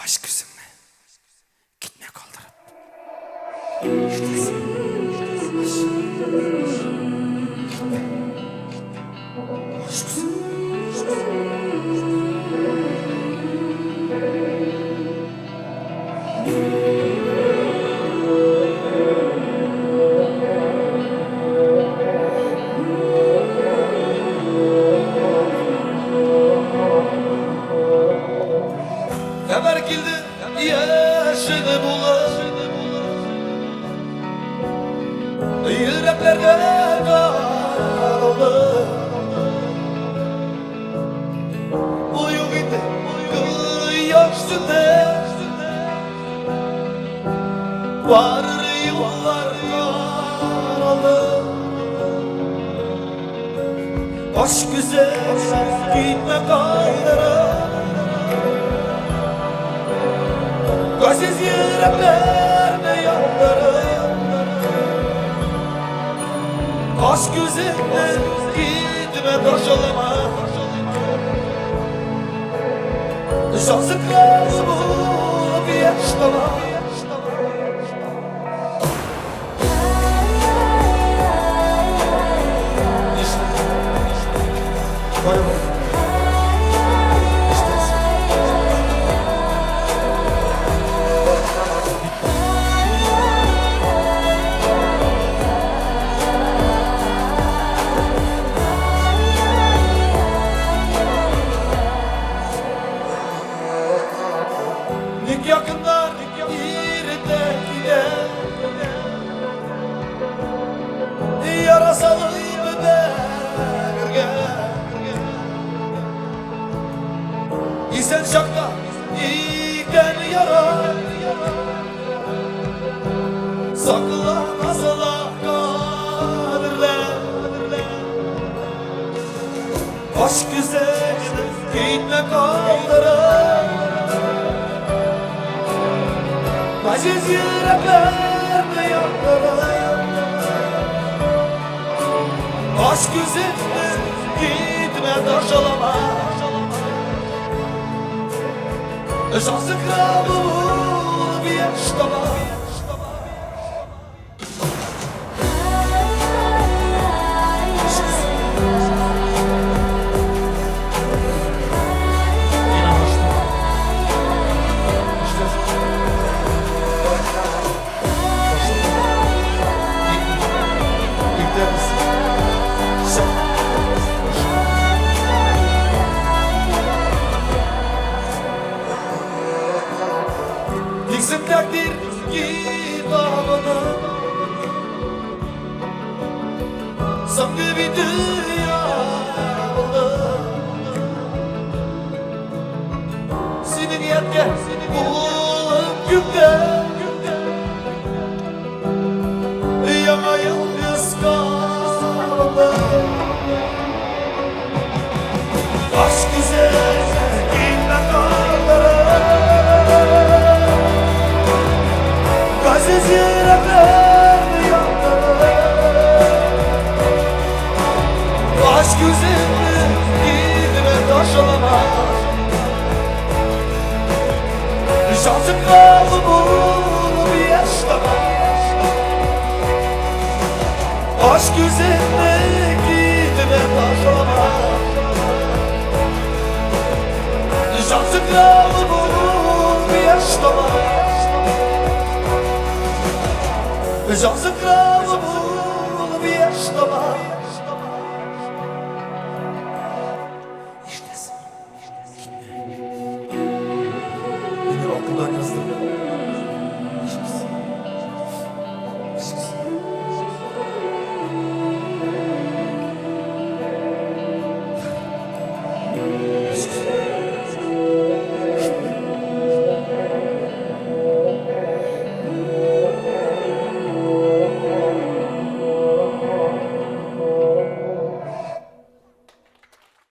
Aşk üzümle gitme kaldırıp. İştesin. Gitme. Aşk üzüm. Hemen kildi yaşını bulan yüreklerge kaldı. Uyum gitti yaşında var yıllar yaralı. Aşk güzel gitme kaydıra, gaziz yüreklerine yandırır. Aşk güzeller gitme taşalama, yazıklar bu bir yaşlama. Vay vay. Nik yakınlar yerinde gider, yarasalı müberge. İsen şakta iken yara, sakla nasıla kadirler. Aşk güzel gitme kaldırır, aziz yüreklerde yandırır. Aşk güzeller gitme taşalama, yazıklar bu bir yaşlama. Diksin takdir kitabını, sanki bir dünya oldu. Senin yetken bulup günde, yana yalnız kaldı. Aşk güzel gitme kaldırır, gaziz yürekler yandırır. Aşk güzeller gitme taşalama, yazıklar bu bir yaşlama. Aşk güzeller gitme taşalama, yazıklar bu bir yaşlama. Yazıklar bu